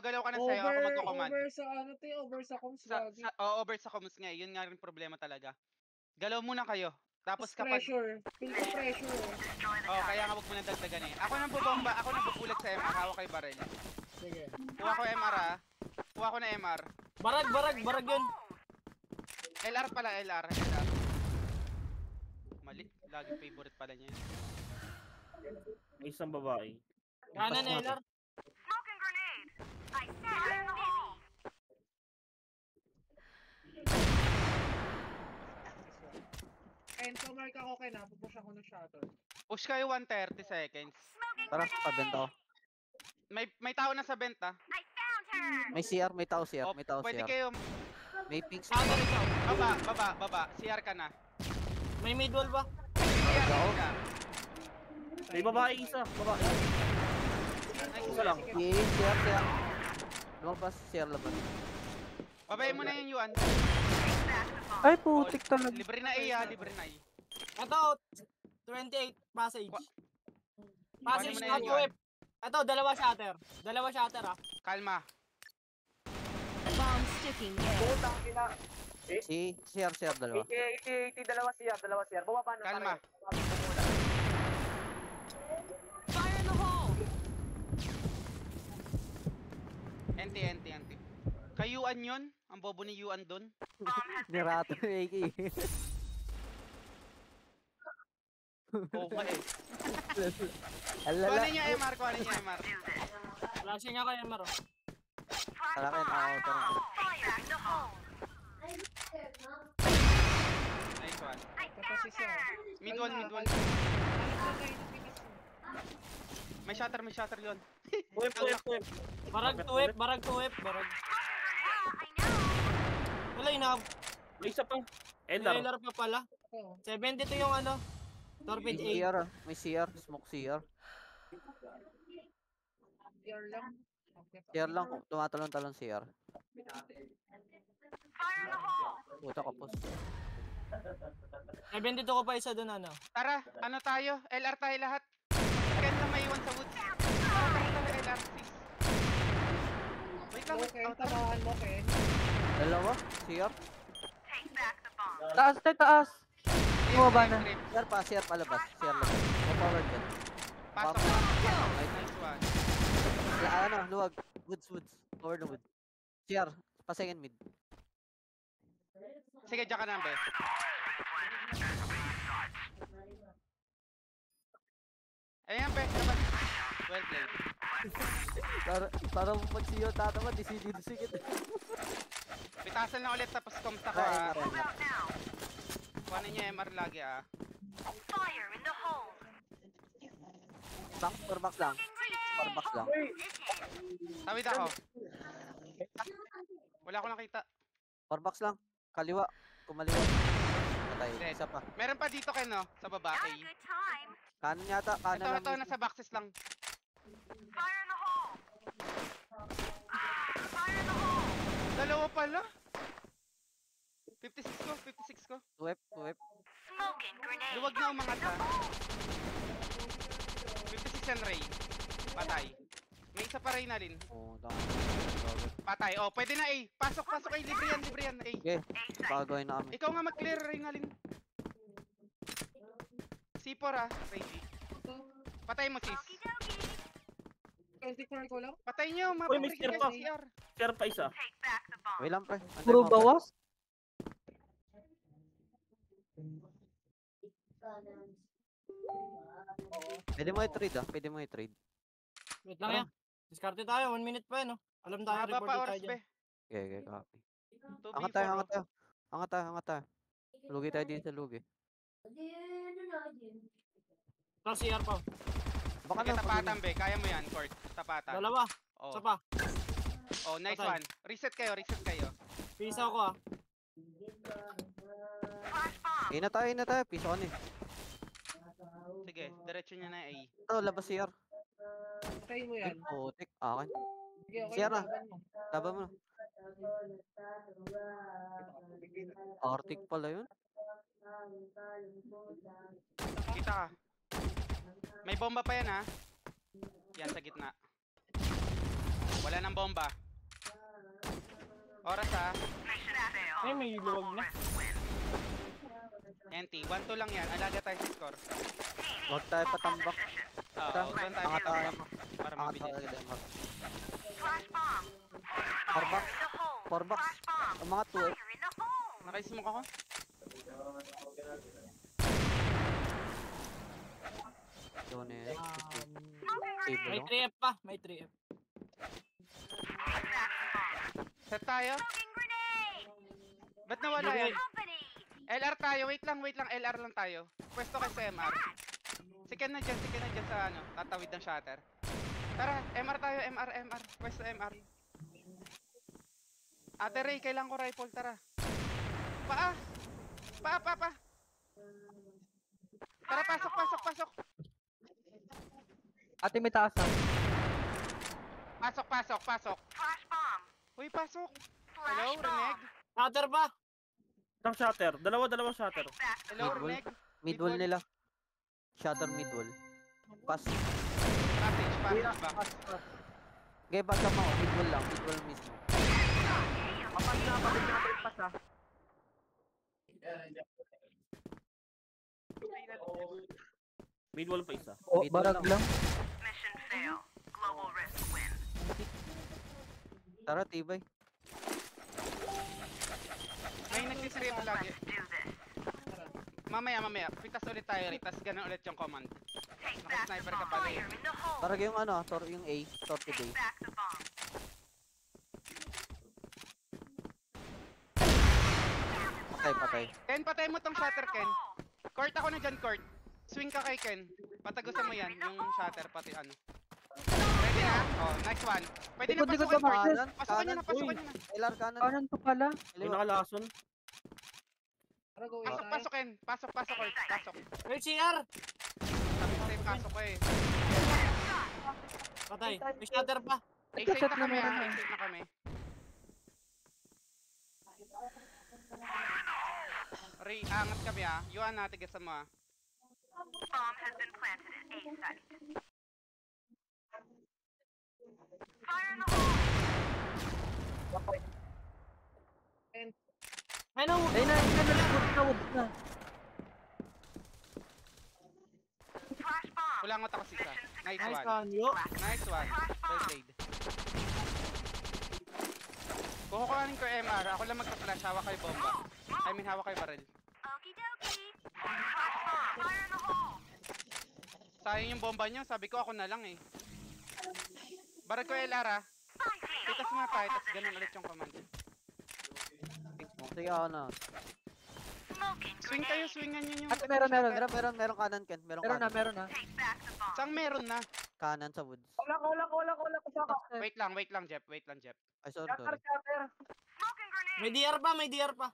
gumagalaw ka na sa'yo, ako magko-command. Over sa ano to, over sa comms gagi. Over sa comms nga, yun nga rin problema talaga. Galaw muna kayo. Tapos kapag... Pressure. Feel ko pressure. Kaya nga wag mo nang dagdagan eh. Ako nang bubomba, ako nang bubulat sa MR, hawak kay Barrel. Sige. Kuha ko MR ah. Kuha ko na MR. Barag yun. LR pala, LR. Mali, laging favorite pala niya. May isang babae. Kanan LR. Smoking grenade. I stand in the hole. Enzo, mark ako kay na. Pupush ako ng shutter. Push kayo 130 seconds. Tara, pabenta ko. May tao na sa benta. I found her. May CR, may tao CR, may tao Pwede CR. kayo... May pink Shatter ikaw. Baba. CR ka na. May mid wall ba? CR ka. May babae isa. Babae. Isa lang. CR. Lumabas, CR labas. Babayin mo na yung Yuan. Ay, putik talaga. Libre na A libre na A. Ito, 28 passage. Passage Kuhanin mo na not yan, Yuan. whip. Ito, dalawa shatter ah. Kalma. Bomb sticking. Putang ina. CR dalawa. 80, dalawa CR. Bumaba na. Kalma. Fire in the hole. NT. Kay Yuan yun? Ang bobo ni Yuan dun? Nirato yung AK. Oo nga eh. Alala. Kuhanin niya MR. Flashing ako MR oh. Tara kayo, tara. Fire in the hole. Nice one. I Tapos found isa. her. Mid one. Alis na kayo ng finish mo. May shatter yun. Whip. Barag to whip. I know. Wala yun May isa pa. May Ender. LR pa pala. Oo. 72 yung ano. Torpid May 8. CR ah. May CR, smoke CR. CR lang. Okay. CR lang, tumatalon-talon CR. Fire in the hole. Puta ka pos. 72 ko pa isa dun ano. Tara, ano tayo? LR tayo lahat. Ken lang may iwan sa woods. Tara, LR, please. Wait lang, Okay, tabahan mo, Ken. Dalawa, CR. Take back the bomb. Taas. Bumaba na. CR palabas. CR labas. Power dyan. Pasok na. Nice one. Luwag. Woods. Power na wood. CR, pasingin mid. Sige, dyan ka na, be. Ayan, be. Labas. Well played. Para mag-CR tataman, disikit. Pitasan na ulit tapos komsta ko Kaya ah. na. Kuhanin niya MR lagi ah. Fire in the hole. Box lang. Box lang. Tawid ako. Wala ko nakita. Box lang. Kaliwa. Kumaliwa. Patay. Dead. Isa pa. Meron pa dito kayo, no? Sa baba, Not a kay. good time. Kanan yata. Kanan lang. Ito, nasa boxes lang. Fire in the hole. Fire in the hole. Dalawa pala. 56 ko. Whip. Smoking grenade. Luwag na umangat ha. 56 yan, Ray. Patay. May isa pa Ray na rin. Oo, Patay. Oh, pwede na A. Pasok A. Libre yan. A. okay. Pagawin na kami. Ikaw nga mag-clear Ray na rin. C4 ha, Ray G. Patay mo, sis. Okie-dokie. 24 ko lang. Patay nyo, Uy, may CR pa. CR. CR pa isa. Take back the bomb. Wait lang pre. Antay Puro mo, pre. bawas. Pwede mo i-trade ah. Wait lang yan. Diskarte tayo, 1 minute pa no. Alam tayo, Haba report pa tayo oras, dyan. be. Okay, copy. 2v4. Angat tayo. Lugi tayo din sa lugi. Ito, CR pa. Baka Sige, na. tapatan, be. Kaya mo yan, Court. Tapatan. Dalawa, Oh. isa pa. Oh, nice Patay. one. Reset kayo. Pisa ko ah. Flash bomb. Ina tayo. Piso ka na eh. Sige, diretso niya na A. Ito, labas CR. Try mo yan. Putik. Akin. Sige, okay. CR na. laban mo. Taba mo na. Arctic pala yun. Kita ka. May bomba pa yan ha. Yan sa gitna. Wala nang bomba. Oras ha. Ay, may luwag na. NT, 1-2 lang yan. Alaga tayo sa score. Huwag tayo patambak. Oo, doon tayo Angat tayo. matambak para Angat mabilis. tayo din. Flash bomb. 4 box. In the hole. 4 box. Flash bomb. Ang mga 2 eh. Fire in the hole. Nakaismoke ako. Yun eh. Smoking May Table. 3F pa. May 3F. Set tayo. Smoking grenade. Ba't nawala yan? Company. LR tayo. Wait lang. LR lang tayo. Pwesto kay sa MR. Sikan na dyan sa ano. Tatawid ng shutter. Tara, MR tayo. MR. Pwesto MR. Ate Ray, kailangan ko rifle. Tara. Pa. Tara, pasok. Ate, may taas ah. Pasok. Flash bomb. Uy, pasok. Flash Hello, bomb. Reneg. Shutter ba? Isang shatter. Dalawa shatter. Hello, Mid-wall. Reneg. Mid-wall nila. Shutter mid-wall. Pass. Passage back. Okay, pass mo. Mid-wall lang. Mid-wall mismo. Papas na, pabig natin pas ha. Mid-wall pa isa. O, Mid-wall barag lang. Mission fail. Global risk win. Tara, tibay. May nagsistrip lagi. Do this. Mamaya. Pitas ulit tayo rin. Tas ganun ulit yung command. Take back the Naka-sniper ka bomb. pala eh. Fire in the hole. Tara yung ano, yung A. Torpedo. Take back the bomb. Patay. Ken, patay mo tong shutter, Ken. Court ako na dyan, Court. Swing ka kay Ken. Patagusan mo yan, yung shutter, pati ano. Ready na? Oh, nice one. Pwede na Likod pasukin. ba, Marcel? Pasukin nyo na. LR kanan. Kanan to pala. May nakalason. Tara, go in tayo. Pasukin. Pasok, Court. Pasok. May CR! Sabi ko rin, pasok ko eh. Patay. May shutter pa. Exit na kami, Exit na kami. Ray, angat kami Yuan natin gasa mo Bomb has been planted at A site. Fire in the hole. Ay, no! Ayun na, wood na. Flash bomb. Kulangot ako sisa. Nice Nice one. one, yo! Nice one. Well played. Kukuhanin ko MR. Ako lang magka-flash. Hawak kayo bomba. I mean, hawak kayo barrel. Okie dokie. Flash bomb. Fire in the hole. Sayang yung bomba nyo. Sabi ko ako na lang eh. Barrel ko LR Pitas muna tayo. Tapos ganun ulit yung command. Sige ako na. Smoking Swing kayo. grenade. Swingan nyo yung... Ate, meron. Meron kanan, Ken. Meron Meron kanan. na. Take back the bomb. Saan meron na? Kanan sa woods. Wala, kasama. Wait lang, Jeff. Ay, sorry. Shatter. Smoking grenade. May DR pa.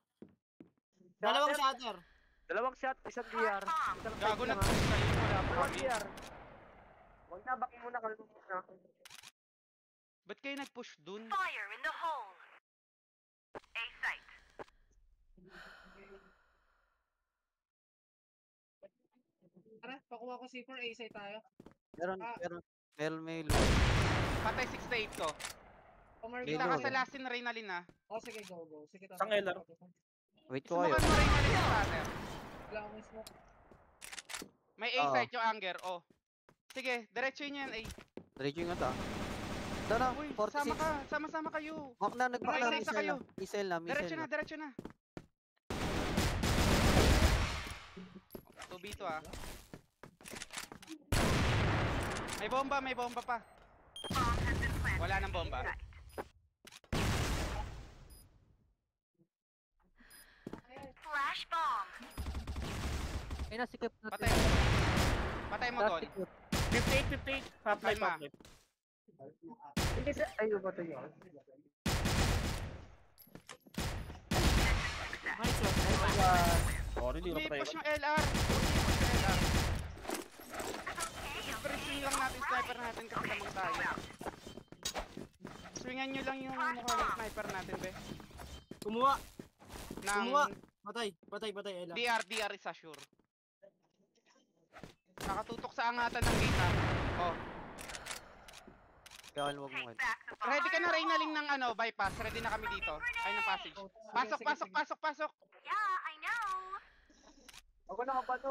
Dalawang shutter. Dalawang shot, isang DR. Isang Gago side lang, nag-push kayo. Wala pa Dalawang kami. DR. Huwag na, bakin muna, kalmo muna. Ba't kayo nag-push dun? Fire in the hole. A site. Tara, pakuha ko C4, A site tayo. Meron may luwag. Patay 6 to 8 ko. Omar, May Kita ka luwag. sa Lasin Reynalin Oh, sige, go. Sige, tama. Isang LR. Wait ko kayo. Sumukan mo Reynalin yung shutter. Wala akong smoke. May Oo. A-site yung anger. Oh. Sige, diretso yun yan. Diretso nga ta. Ito na, Uy, 46. sama kayo. Mak na, nagpak Tara, na. isa kayo. Missile na. Diretso na. 2v2 May bomba pa. Bomb has been planted. Wala nang bomba. A site. Flash bomb. Ayun na, sikip natin. Patay mo. Patay mo doon. 58. Half-life, Lima. half-life. Hindi sa, ayun ba ito yun? Nice one. Sorry, di ko Hindi na push yung LR. Pressing lang natin sniper natin kasi lamang tayo. Swingan nyo lang yung mukha ng sniper natin, be. Kumuha. Nang Patay. Ela. DR is assure. Nakatutok sa angatan ng gate Oh. Kaya huwag mo Ready ka na, Reynalyn, ng ano, bypass. Ready na kami dito. Ay, ng passage. Pasok, sige, pasok, sige. pasok, pasok. Yeah, I know. Ako na kabato.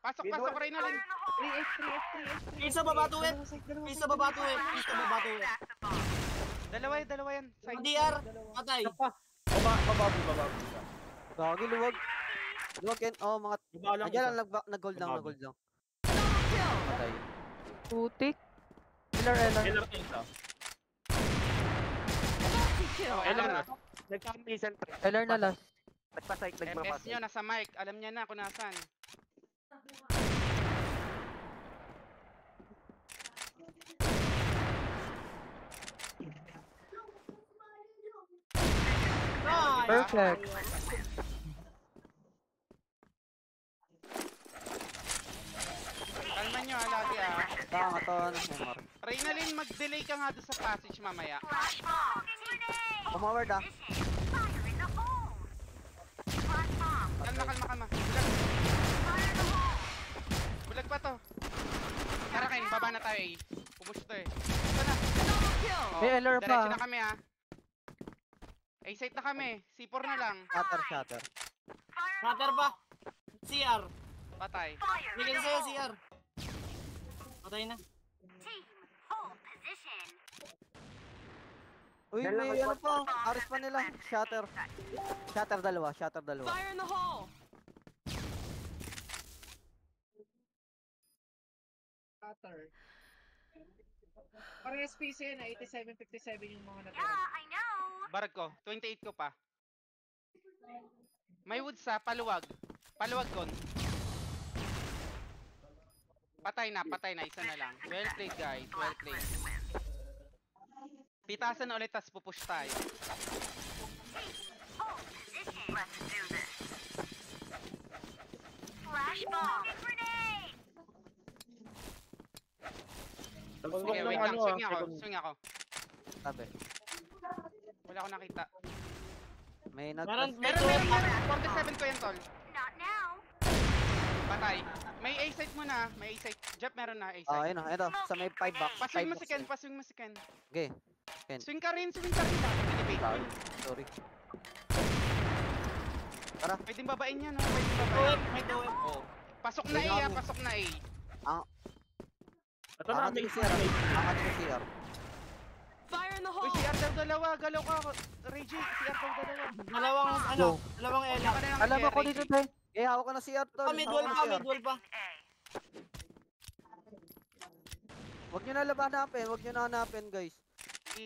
Pasok, Mid pasok, wall. Reynalyn. 3F, 3F, 3F. Please sa baba to it. Please sa baba to it. Please sa baba to it. Dalawa yan. Side. DR. Patay. Bababi isa. Gagi, luwag. Luwag yan. Oh, mga... Baba lang Ayan isa. lang, nag-gold lang, Bababi. nag-gold lang. Patay. Putik. Killer Ella. LR na isa. Oh, LR na. Nagka-listen pre. Killer na last. Nagpa-site, MS nagpa-site. nyo, nasa mic. Alam niya na kung nasan. Nice. Perfect. Kalma nyo, lagi Tama to, ano, MR. Reynalyn, mag-delay ka nga doon sa passage mamaya. Flash bomb. Grenade. Pumaward ah. Fire in the hole. Flash bomb. Kalma, kalma, kalma. Bulag, Fire in the hole. bulag pa to. Tara, Ken, baba na tayo eh. Pupush to eh. Ito na. Oh, May LR pa. diretso na kami ha. A-site na kami. C4 na lang. Shatter. Matter pa. CR. Patay. Fire in Bigyan the sa'yo hole. CR. Patay na. Team, hold position. Uy, Dala may ka- ano pa. Aris pa nila. Shatter. Shatter dalawa. Fire in the hole. Cutter. Parang SPC yan, 87-57 yung mga natira. Yeah, I know. Barag ko. 28 ko pa. May woods ha. Paluwag. Paluwag kon. Patay na. Isa na lang. Well played guys. Well played. Pitasan na ulit tas pupush tayo. Hold position. Let's do this. Flash bomb. Grenade. Huwag Okay, ng wait lang. ano, Swing ako. second. Swing ako. Tabi. Wala akong nakita. May nag... Meron, Meron. 47 ko yan, tol. Not now. Patay. May A-site muna. May A-site. Jeff, meron na A-site. Ayun na, ito. Sa may 5 box. Paswing mo box si Ken. eh. Paswing mo si Ken. Okay. Swing ka rin. Bakit binibake mo? Sorry. Pwedeng babain yan, no? Pwedeng Do babain. it. May do it. Oh. Pasok na A, pasok na A. Ito na, Angat may ni CR. Angat ni CR. Fire in the Uy, CR daw dalawa. Galaw ka. Reggie, CR daw dalawa. Dalawang Wala Ella. ka na lang Alam kay ako dito, Reggie. pre. Eh, hawak ka na CR to. Midwall pa, midwall pa. Huwag nyo na hanapin. Huwag nyo na hanapin, guys.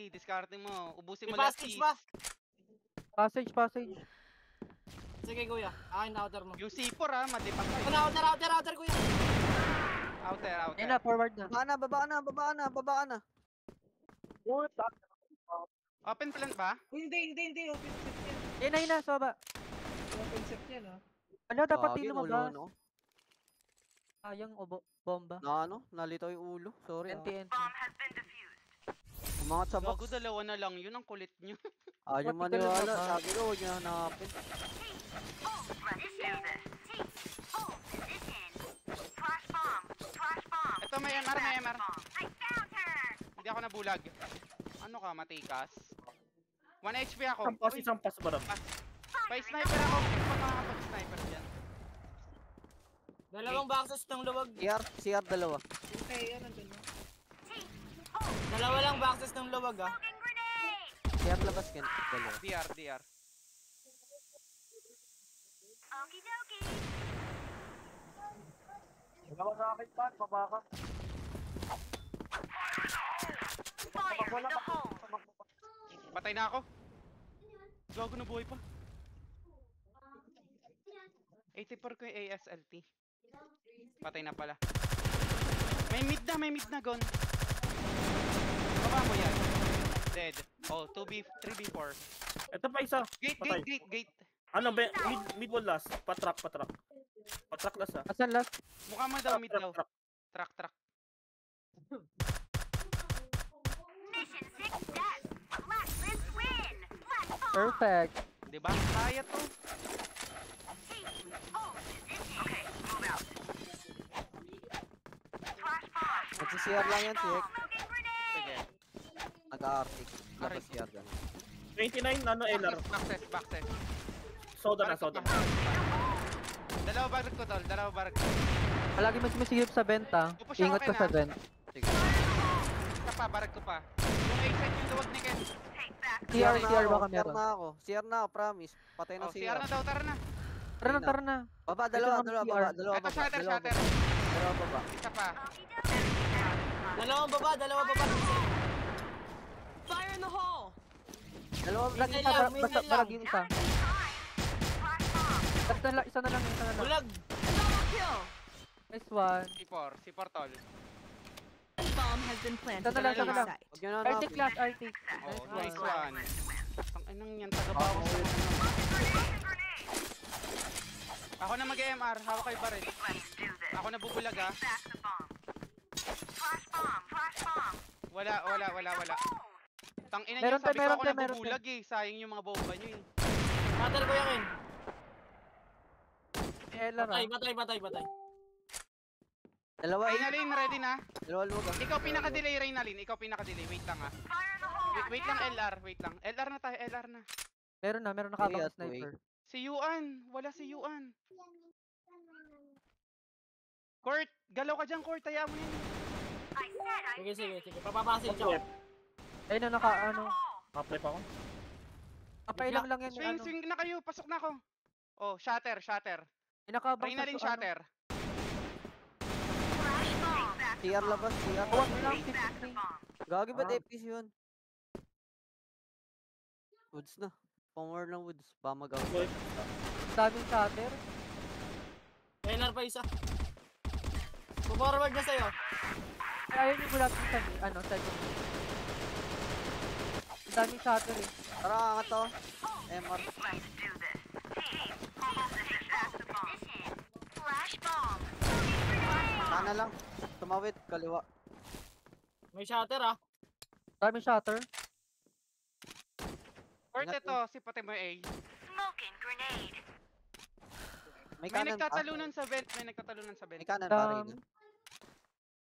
Discarding mo. Ubusin May mo lahat. passage pa. Passage. Sige kuya. Akin na outer mo. Yung C4 ha, madipang Ito kayo. na, outer kuya. Outer. Ayun na, forward na. Baba na. Open plant ba? Uy, hindi. Open set yan. Ayun na, sa baba. Open set yan, ah. Ano, dapat Gagi, di ulo, lumabas. no? Sayang, bomba. Nalito yung ulo. Sorry. NTNT. Umangat sa Gago, box. dalawa na lang yun. Ang kulit nyo. Ayaw Ba't di ka maniwala. lumabas? Sabi ko, huwag nyo hanapin. Hold position. Flash bomb. Ito may MR. I found her. Hindi ako nabulag. Ano ka, matikas? 1 HP ako. Isang pass ba By sniper ako. Hindi pa makakapag-sniper dyan. Dalawang boxes ng luwag. CR dalawa. Okay, yan, nandun na. Dalawa lang boxes ng luwag ah. Smoking grenade. CR labas, Ken. Dalawa. DR. Okie dokie. Wala ka sa akin pa, baba ka. Fire in the hole. Patay na ako. Gago na buhay pa. 84 ko yung ASLT. Patay na pala. May mid na gon. Baba mo yan. Dead. Oh, 3v4. Ito pa isa. Patay. Gate. Ano ba? Mid wall last. Patrak. Patrak last ah. Asan last? Mukha mo daw mid daw. Truck. Track. Mission success. Blacklist win. Flash bomb. Perfect. Diba? Kaya to. Team, hold position. Okay, move out. Flash bomb. Nagsi-CR lang yan, si Hek. Smoking grenade. Sige. Mag-arctic. Labas Aray. CR dyan. 29, ano, LR. Backset. Soda na, Barag ko soda. pa. Dalawa barag ko tol, dalawa barag ko. Palagi mas masigip sa benta. Upo siya, Ingat okay ka sa na. vent. Sige. Isa pa, barag ko pa. Yung A-side yung luwag ni Ken. CR, na CR ako, baka CR meron. na ako. CR na ako, promise. Patay na Oh, CR CR. na daw, tara na. Tara na. Baba, dalawa, Ito, dalawa, CR. baba. Dalawa, Ito, baba. shatter. Dalawa, baba. Isa pa. Dalawang baba. Fire in the hole. Dalawa, Balag May isa, lang, may basta lang. balag yung isa. Flash bomb. Isa na lang. Bulag. Double kill. Nice one. C4 tol. Bomb has been planted. Isa na lang. Site. Huwag nyo na Arctic hanapin. last, Arctic. Oh, Nice nice one. Ang inang yan, taga-bawas Baka ako. Grenade. Ako na mag-MR, hawak kayo pa rin. Ako na bubulag ah. Back the bomb. Flash bomb. Flash bomb. Wala. Tangina niyo, Meron sabi ko tayo, ako meron nabubulag eh. Sayang yung mga bomba niyo eh. Matal ko yakin. LR ah. Batay. Dalawa, eh. Reynalyn, ready na? Dalawa, luwag ah. Ikaw pinaka-delay, Reynalyn. Ikaw pinaka-delay. Wait lang ah. Fire in the hole. Wait lang, LR. Wait lang. LR na tayo, LR na. Meron nakabang Wait, sniper. Si Yuan. Wala si Yuan. Court, galaw ka dyan, Court. Taya mo yan. I said I Sige. Papapasin siya. Ayun na Half-life ako. kapailang lang yan. Swing na kayo. Pasok na ako. Oh, shatter. Nakabang Reynalyn, shatter. flash bomb. Back the CR bomb. labas, CR. Huwag lang, Back the bomb. Gagi ba't Ah. APC yun? Woods na. Power ng woods. Bamagaw. Daming shatter. LR pa isa. Forward na sa'yo. Ay, ayun yung gulap sa second. Daming shatter eh. Tara, angat to. MR. Let's do this. Team, hold position. Back the bomb. Flash bomb. Grenade. Sana lang. Tumawid, kaliwa. May shatter ah. Daming shatter. Court, Ingat ito. Si pati mo A. Smoking grenade. May May kanan pa. nagtatalunan sa vent. May kanan pa rin.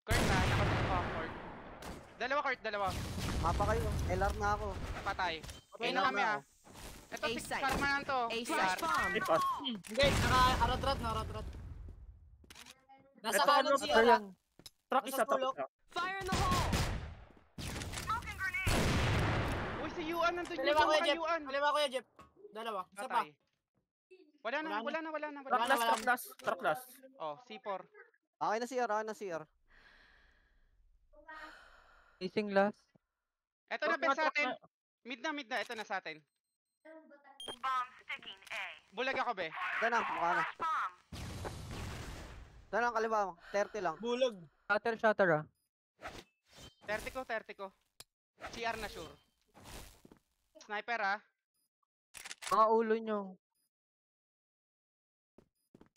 Court na. Nakatunok ako, Court. Dalawa. Mapa kayo. LR na ako. Patay. Okay LR na kami na ah. ako. Ito si A-site. Karmanan to. Flash bomb. Ay, pass. Hindi, naka-arotrat. Nasa Ito, kanan ano, siya. After yan. Truck Nasa isa, truck sulok. isa. Fire in the hole. Smoking grenade. Uy, si Yuan. Nandun Kaliwa ko yung ya, Jeff. Yuan. Kaliwa ko ya, Jeff. Dalawa. Isa pa. Patay. Wala na. Truck last. Oh, C4. Okay na CR. Missing last. Ito na best sa atin. Mid na. Ito na sa atin. Bomb sticking A. Bulag ako be. Ito na, mukha na. Flash bomb. Ito na, kaliwa mo. 30 lang. Bulag. Shatter ah. 30 ko. CR na sure. Sniper ah. Mga ulo nyo.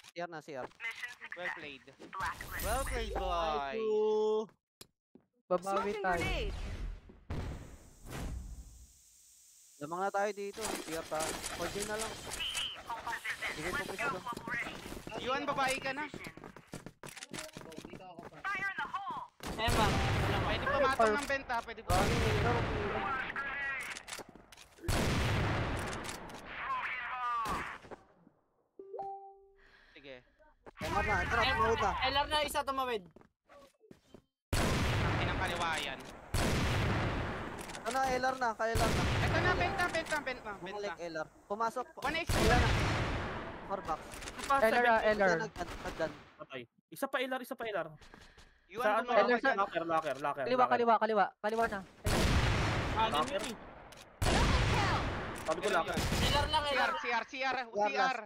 CR na, CR. Mission Well success. played. Blacklist. Well played, boy. Babawi tayo. Lamang na tayo dito. CR tayo. 4G na lang. Team, hold position. Sige, Let's focus go. lang. Global ready. Yuan, babae ka na. Dito ako pa. Fire in the hole. Emma. Dalawa. Pwede pumatong ng benta. Pwede po. Gagi, LR. Sige. MR na. Ito na, tumawid na. LR na isa tumawid. Ang inang kaliwayan. Ito na, LR na. Kailan na. Ito na, benta. Bumalik LR. Pumasok. 1x Wala na. 4 box. LR ah, LR. Nagdan. Patay. Isa pa LR. Yuan, Sa ano? bumawa LR ka dyan. Kaliwa na. Anim yun eh. Sabi ko Ilan locker. yun? LR lang, LR. CR.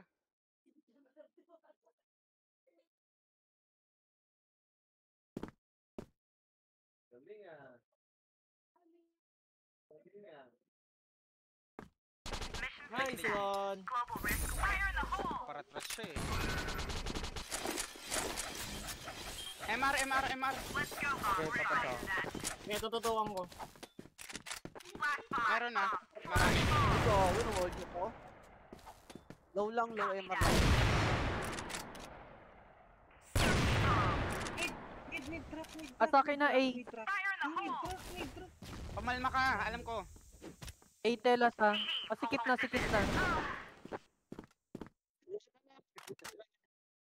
Nice one. Global risk. Fire in the hole. Paratras siya eh. MR. Let's go, bomb. Okay, papasa. May tututukan ko. Flash bomb. Meron na. Marami. Ito, yun, hold nyo po. Low lang, low MR lang. Mid truck. Atake na A. Mid truck. Fire in the Mid hole. truck. Pamalma ka, alam ko. Telas ha. Sikit na.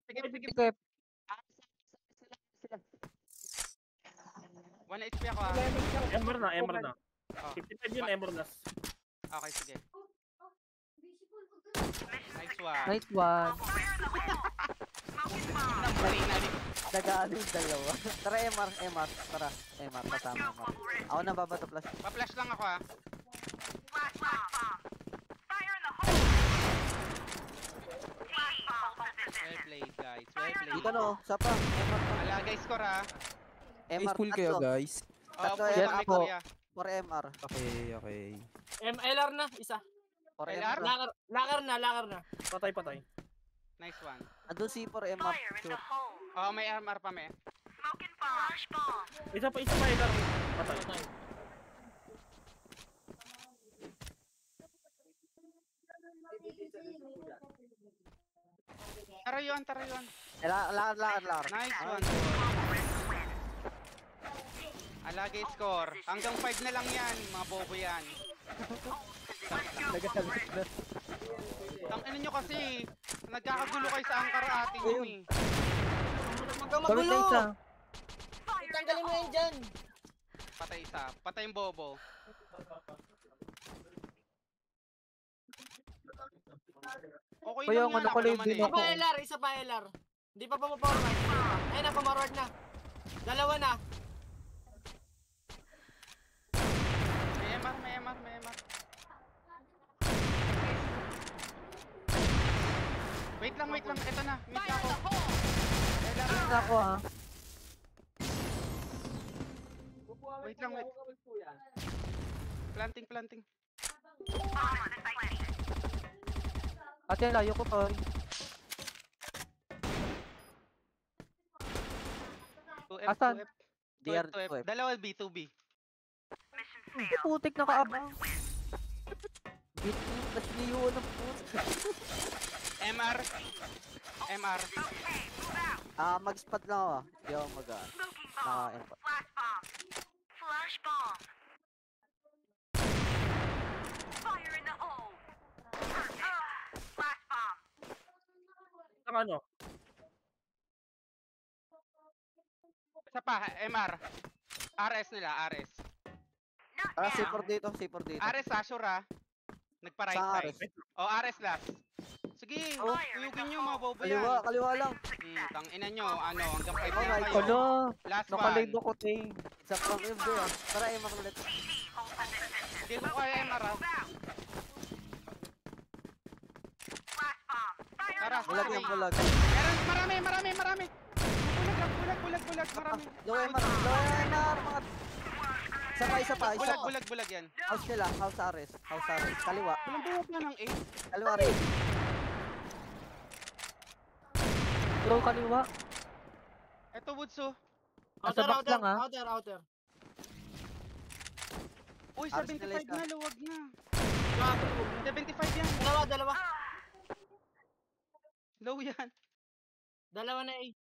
Sige, sige. Sige. 1 HP ako ah. Ember na. Oh, 55 yun, Ember last. okay, sige. Nice one. Nice one. Nabuhay na rin. Dagaan yung dalawa. Tara, MR. Tara, MR. Kasama MR. Ako na babato plus. Pa-flash lang ako ah. Flash bomb. Fire in the hole. Flash bomb position. Well played guys, well played. Dito no, sapa. MR pa. Ala guys, score ah. MR Full kayo tatlo. guys. Oh, Tatlo, full yes kami po. kuya. For MR. Okay. LR na, isa. For LR? MR. Lakar na. Patay. Nice one. Andun si for MR. Fire in Sure. the hole. Oh, may armor pa may. Smoking bomb. Flash bomb. Isa pa, Edgar. Patay. Tara yun. Lakad. Nice one. Ala guys, score. Hanggang 5 na lang yan, mga bobo yan. Tang ina nyo kasi, nagkakagulo kayo sa angkar ating yun eh. Huwag kang Sorry magulo. guys ha. Tanggalin mo yan dyan. Patay isa, patay yung bobo. Okay Kuya, lang yan, ano ako kulay naman din eh. Isa pa LR, isa pa LR. Hindi pa pumapaward. Ayun na, pumarward na. Dalawa na. May MR. Wait lang, ito na, mid na ako. Nice ako ha. Wait lang. Planting. Ate, layo ko pa. 2F, Asan? 2F. DR 2F. Dalawa B2B. Putik na kaabang. Beat mo, tas niyo ng putik. MR. Mag-spot lang ako. Hindi ako Smoking bomb. naka-MR. Flash bomb. Flash bomb. Fire in the hole. Flash bomb. Ang ano? Isa pa, MR. RS nila, RS. Not Tara, now. C4 dito. RS Asure ah. Nagpa-right Saan side. RS? O, RS last. Sige, Oh. tuyugin nyo mga bobo yan. Kaliwa lang. Tang ina nyo, hanggang 5 Oh na my kayo. Ano? Last Nakalive one. ako te. Isa pang MD ah. Tara, MR ulit. Hindi ko kaya MR ah. Flash bomb. Fire in Tara, the Bulag hole. yan, bulag. Meron, marami. Bulag, marami. Low MR, mga... Isa pa. Bulag yan. House nila, house RS. Kaliwa. Walang buwag na ng 8. Kaliwa rin. Throw kaliwa. Eto, Woodso. Nasa box lang, ha? Outer. Uy, Aris 75 nila isa. na, luwag na. 75 yan. Dalawa. Low yan. Dalawa na eh.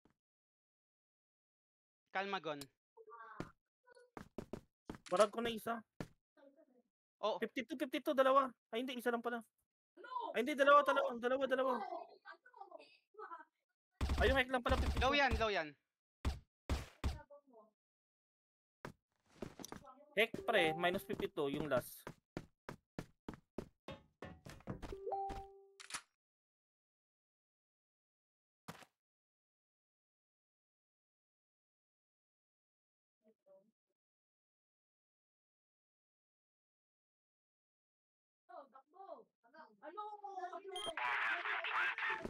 Kalmagon. Barag ko na isa. Oh, 52, dalawa. Ay, hindi, isa lang pala. Ay, hindi, dalawa. Ay, yung hike lang pala, 52. low yan. Hek, pre, minus 52, yung last.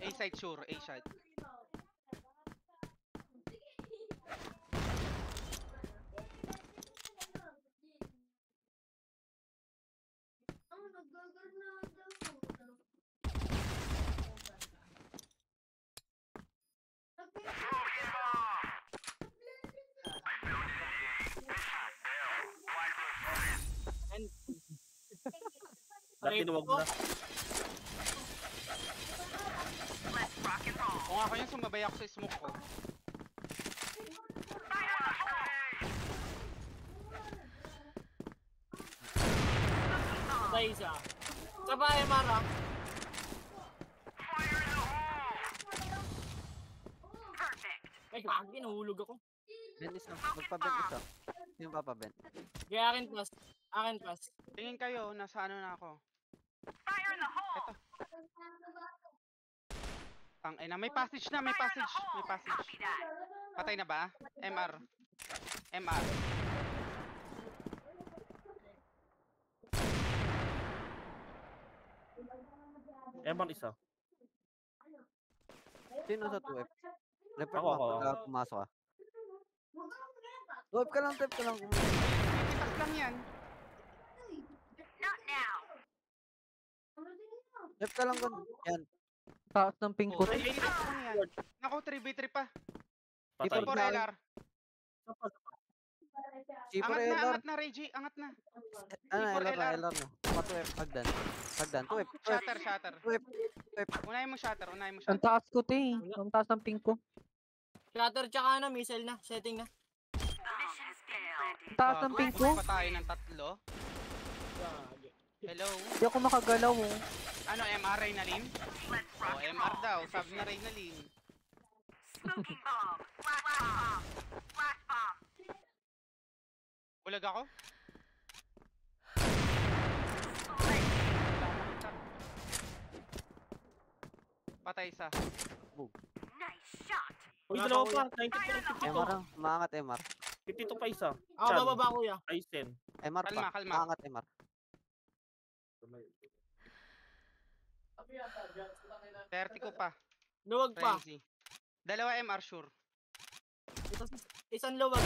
A side sure, A side. Dati luwag na. Kung ako yun, sumabay ako sa smoke ko. Patay isa. Sa ba, Mara? Perfect. Ay, kagi, nahulog ako. Ben isa. Magpa-ben isa. Sino papaben? Kaya akin pass. Akin pass. Tingin kayo, nasa ano na ako. Fire in the hole. Ina, may passage na, may passage. May passage. Copy that. Patay na ba? MR. MR. Eman isa. Sino sa 2F? Report Ako, mo ako, pagka pumasok ka. 2F ka lang, 2F ka lang. Itas lang yan. Not now. 2F ka lang gun. Yan. Taas ng pink ko. Oh, itas lang yan. Naku, 3v3 pa. Patay. Ipor LR. C4 Angat na, LR. angat na, Reggie. Angat na. Ano, C4 LR na, LR. LR na. Mga 2F. Hagdan. Hagdan. 2F. 2F. Shatter, shatter. 2F. Unahin mo shatter, unahin mo Ang shatter. taas ko, te. Ang taas ng pink ko. Shatter tsaka na, missile na. Setting na. Mission failed. Ang taas ng pink ko. Pa tayo ng tatlo. Hello? Hindi ako makagalaw, oh. Ano, MR Reynalin? Let's O, rock and MR roll. daw. Sabi na Reynalin. Smoking bomb. Flash bomb. Flash bomb. Bulag ako? Patay isa. Nice shot. Uy, Wala dalawa pa, pa. 92, MR lang. Maangat MR. 52 pa isa. Ako, Chan. bababa kuya. Aizen. MR Kalma, pa. kalma. Maangat MR. Vertigo pa. Luwag pa. Frenzy. Dalawa MR sure. Isang luwag.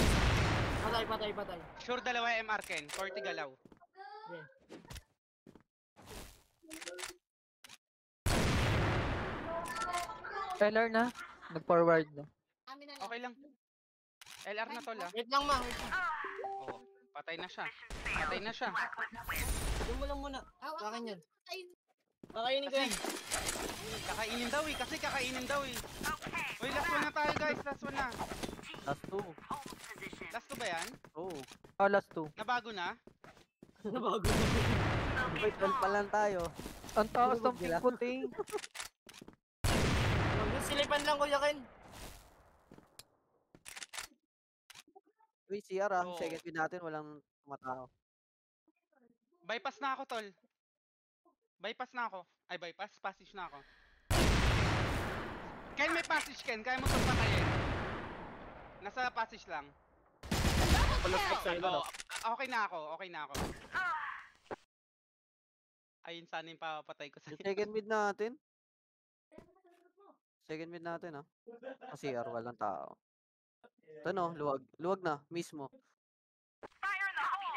Patay, patay, patay. Sure dalawa MR Ken. 40 galaw. LR na. Nag-forward na. Okay lang. LR na tol ah. Wait lang, ma. Wait lang. Oo. Patay na siya. Patay na siya. Doon mo lang muna. Sa akin yan. Kakainin ko yan. Kakainin daw eh. Kasi kakainin daw eh. Uy, last one na tayo guys. Last one na. Last 2. Hold position. Last two ba yan? Oh. Oh, last 2. Nabago na? Nabago. Uy, 12 pa lang tayo. Ang taas Tulog ng pink ko, te. Silipan lang kuya Ken. Uy, CR ah. Oo. Second win natin. Walang tumatao. Bypass na ako tol. Bypass na ako. Ay, bypass. Passage na ako. Ken, may passage Ken. Kaya mo itong patayin. Nasa passage lang. Palaspak sa ilo. Oo, okay na ako. Okay na ako. Ayun sana yung papatay ko sa Yung second mid natin. Second mid natin ah. Kasi CR. Walang tao. Ito no. Luwag. Luwag na. Mismo. Fire in the hole.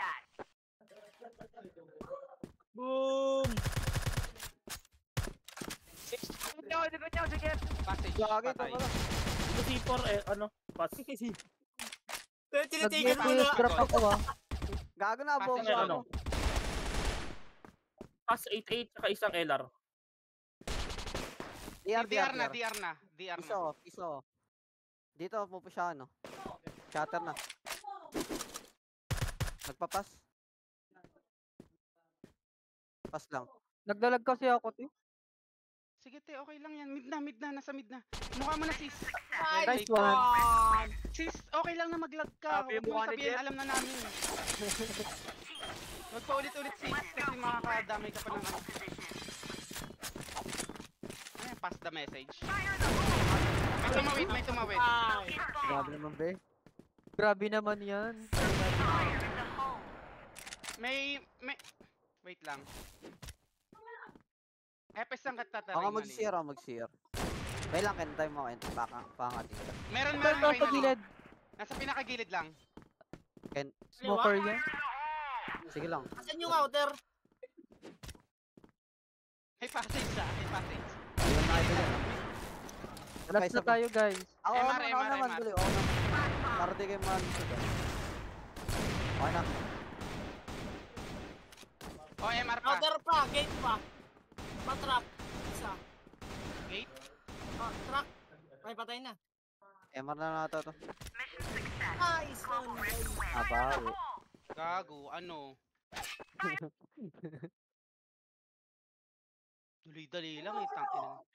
Boom! passage. Gagi, Patay. tama lang. Ito C4 ano? Pass. Pero tinitigan ko na. Nag-mid drop ako, ah. Gago na po. Passage ano? Pass 88 saka isang LR. DR, DR na, DR. DR na. DR Piso, na. piso. Dito, pupo siya, ano. Shatter na. Nagpapas. Pass lang. Nagdalag kasi ako, te. Sige te, okay lang yan. Mid na. Nasa mid na. Mukha mo na sis. Nice one. Sis, okay lang na mag-lag ka. Sabi Huwag mo mo ka ni sabihin, Jeff. alam na namin. Huwag pa ulit-ulit sis. Kasi makakadamay ka pa ng ano. Ay, pass the message. May tumawid, may tumawid. Ay. Grabe naman, be. Grabe naman yan. Fire in the hole. May... Wait lang. Epes lang katatarin. Ako mag-CR, ako mag-CR. May lang, time mo, pangating ka. Meron, Ito, meron. ito, Okay sa na. gilid. Nasa pinakagilid lang. Smoker yan. Sige lang. Asan yung outer? May passage siya. May passage. Iwan na ito yan. Last na tayo, guys. Ako MR, naman, ako MR, naman, MR. tuloy. Ako naman. Para di kayo malusog. Okay na. O, MR pa. Outer pa, gate pa. Patrap. Isa. Gate. Oh, truck. Ay, patay na. MR na nato to. Mission success. Nice one. Abawi. Gago. Ano? Dali-dali lang eh, tangin.